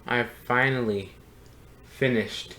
I've finally finished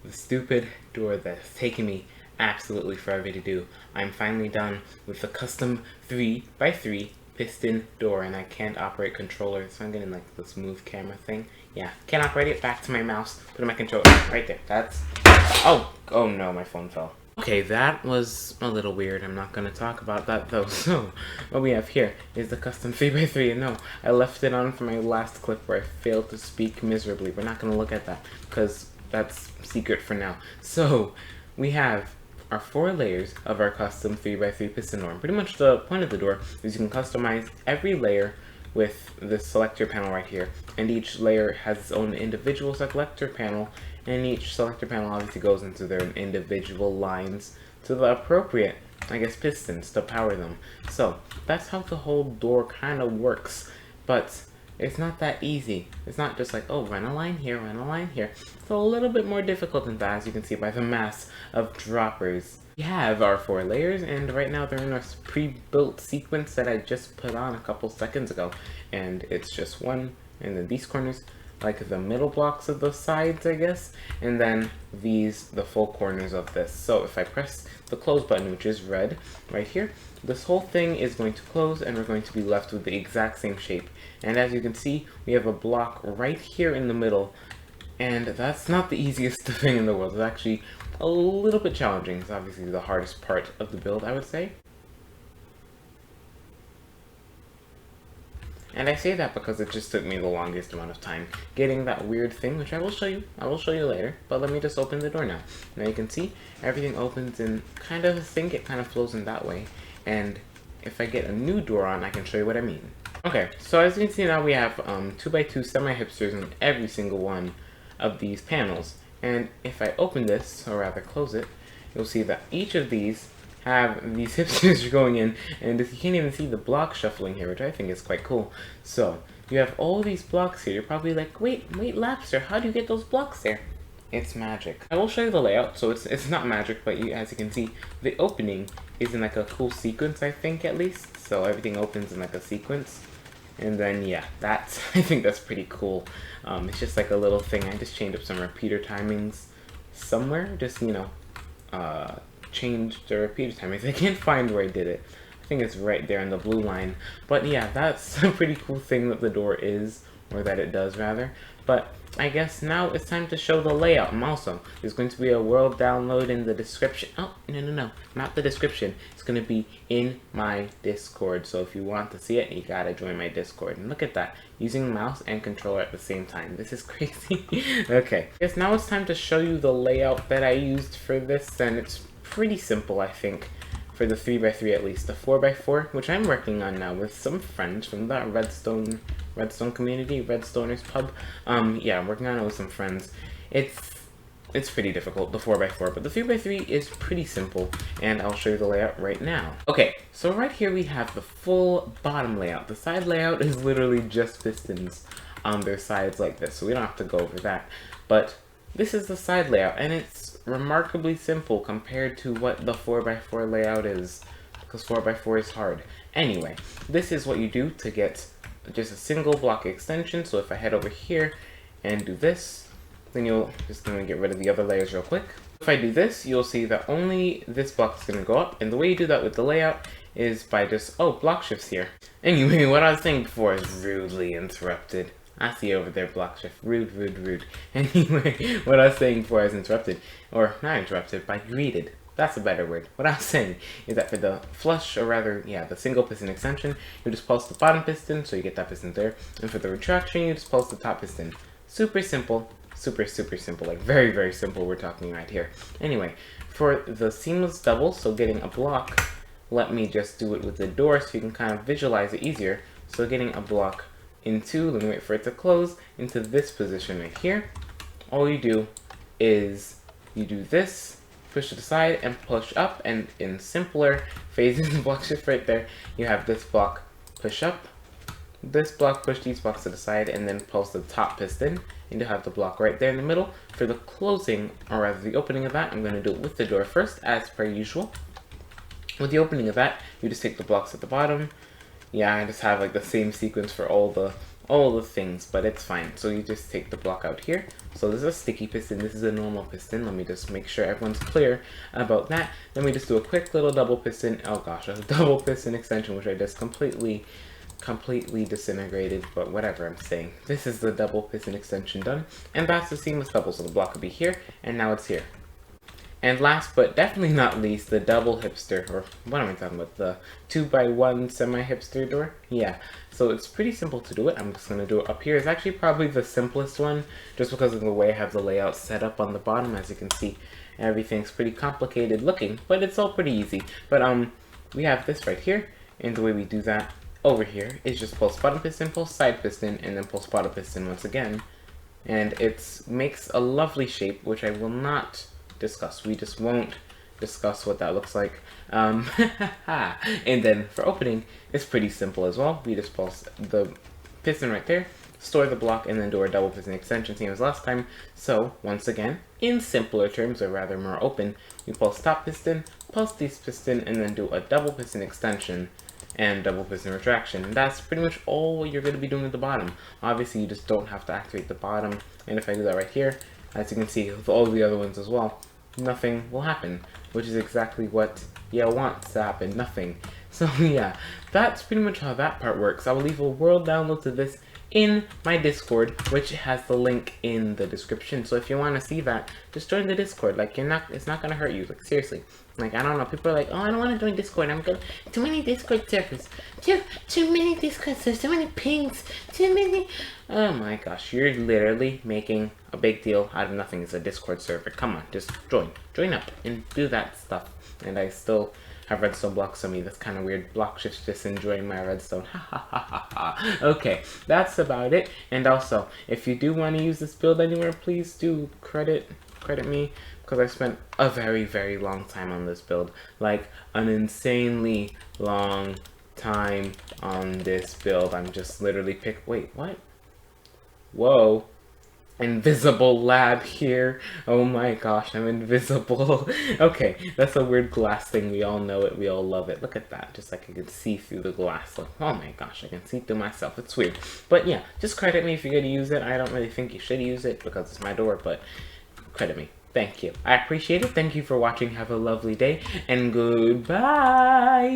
the stupid door that's taken me absolutely forever to do. I'm finally done with the custom 3x3 piston door, and I can't operate controller, so I'm getting like this move camera thing. Yeah, can't operate it. Back to my mouse, put in my controller, right there. That's, oh no, my phone fell. Okay, that was a little weird. I'm not going to talk about that though. So, what we have here is the custom 3x3, and no, I left it on for my last clip where I failed to speak miserably. We're not going to look at that, because that's secret for now. So, we have our 4 layers of our custom 3x3 piston door. Pretty much the point of the door is you can customize every layer with this selector panel right here, and each layer has its own individual selector panel, and each selector panel obviously goes into their individual lines to the appropriate, I guess, pistons to power them. So that's how the whole door kind of works, but it's not that easy. It's not just like, oh, run a line here, run a line here. It's a little bit more difficult than that, as you can see by the mass of droppers. We have our 4 layers, and right now they're in a pre-built sequence that I just put on a couple seconds ago, and it's just one, and then these corners, like the middle blocks of the sides, I guess, and then these, the full corners of this. So if I press the close button, which is red right here, this whole thing is going to close, and we're going to be left with the exact same shape. And as you can see, we have a block right here in the middle, and that's not the easiest thing in the world. It's actually a little bit challenging. It's obviously the hardest part of the build, I would say. And I say that because it just took me the longest amount of time getting that weird thing, which I will show you. I will show you later, but let me just open the door now. Now you can see everything opens in kind of a sink. It kind of flows in that way. And if I get a new door on, I can show you what I mean. Okay, so as you can see now, we have 2x2 semi-hipsters in every single one of these panels. And if I open this, or rather close it, you'll see that each of these have these hipsters going in, and you can't even see the block shuffling here, which I think is quite cool. So you have all these blocks here. You're probably like, wait, Lapster, how do you get those blocks there? It's magic. I will show you the layout. So it's not magic, but as you can see, the opening is in like a cool sequence, I think, at least. So everything opens in like a sequence. And then, yeah, that's, I think that's pretty cool. It's just like a little thing. I just changed up some repeater timings somewhere. Just, you know, changed the repeater timings. I can't find where I did it. I think it's right there on the blue line. But yeah, that's a pretty cool thing that the door is or that it does rather. But I guess now it's time to show the layout. And also, there's going to be a world download in the description. Oh, no, not the description. It's going to be in my Discord. So if you want to see it, you gotta join my Discord. And look at that, using mouse and controller at the same time. This is crazy. Okay, I guess now it's time to show you the layout that I used for this, and it's pretty simple, I think. For the 3x3 at least. The 4x4, which I'm working on now with some friends from the Redstone community, Redstoners pub. Yeah, I'm working on it with some friends. It's pretty difficult, the 4x4, but the 3x3 is pretty simple, and I'll show you the layout right now. Okay, so right here we have the full bottom layout. The side layout is literally just pistons on their sides like this, so we don't have to go over that. But this is the side layout, and it's remarkably simple compared to what the 4x4 layout is, because 4x4 is hard. Anyway, this is what you do to get just a single block extension. So if I head over here and do this, then you'll just gonna get rid of the other layers real quick. If I do this, you'll see that only this block is gonna go up, and the way you do that with the layout is by just, oh, block shifts here. Anyway, what I was saying before is rudely interrupted. I see over there, block shift. Rude. Anyway, what I was saying before I was interrupted, or not interrupted, but greeted. That's a better word. What I was saying is that for the flush, or rather, yeah, the single piston extension, you just pulse the bottom piston, so you get that piston there. And for the retraction, you just pulse the top piston. Super simple. Super simple. Like, very simple we're talking right here. Anyway, for the seamless double, so getting a block, let me just do it with the door so you can kind of visualize it easier. So getting a block into, let me wait for it to close, into this position right here. All you do is you do this, push to the side and push up, and in simpler phases, block shift right there, you have this block push up, this block push these blocks to the side, and then pulse the top piston, and you'll have the block right there in the middle. For the closing, or rather the opening of that, I'm going to do it with the door first, as per usual. With the opening of that, you just take the blocks at the bottom. Yeah, I just have like the same sequence for all the things, but it's fine. So you just take the block out here. So this is a sticky piston, this is a normal piston. Let me just make sure everyone's clear about that. Then we just do a quick little double piston, oh gosh, a double piston extension, which I just completely disintegrated, but whatever I'm saying. This is the double piston extension done, and that's the seamless double. So the block will be here, and now it's here. And last but definitely not least, the double hipster, or what am I talking about? The 2x1 semi-hipster door? Yeah, so it's pretty simple to do it. I'm just gonna do it up here. It's actually probably the simplest one, just because of the way I have the layout set up on the bottom. As you can see, everything's pretty complicated looking, but it's all pretty easy. But we have this right here, and the way we do that over here is just pulse bottom piston, pulse side piston, and then pulse bottom piston once again. And it makes a lovely shape, which I will not discuss. We just won't discuss what that looks like. And then for opening, it's pretty simple as well. We just pulse the piston right there, store the block, and then do our double piston extension, same as last time. So once again, in simpler terms, or rather more open, we pulse top piston, pulse these piston, and then do a double piston extension and double piston retraction. And that's pretty much all you're going to be doing at the bottom. Obviously, you just don't have to activate the bottom. And if I do that right here, as you can see with all the other ones as well, nothing will happen, which is exactly what you want to happen, nothing. So yeah, that's pretty much how that part works. I will leave a world download to this in my Discord, which has the link in the description. So if you want to see that, just join the Discord. Like, it's not gonna hurt you. Like, seriously. Like, I don't know, people are like, oh, I don't want to join Discord. I'm good. Too many Discord servers. Too many Discord servers. Too many pings. Too many. Oh my gosh, you're literally making a big deal out of nothing. It's a Discord server. Come on, just join up and do that stuff. And I still have redstone blocks on me. That's kind of weird. Block shifts, just enjoying my redstone. Okay, that's about it. And also, if you do want to use this build anywhere, please do credit me, because I spent a very long time on this build. Like, an insanely long time on this build. I'm just literally wait, what? Whoa. Invisible lab here. Oh my gosh, I'm invisible. Okay, that's a weird glass thing. We all know it. We all love it. Look at that. Just like I can see through the glass. Like, oh my gosh, I can see through myself. It's weird. But yeah, just credit me if you're going to use it. I don't really think you should use it because it's my door, but credit me. Thank you. I appreciate it. Thank you for watching. Have a lovely day, and goodbye.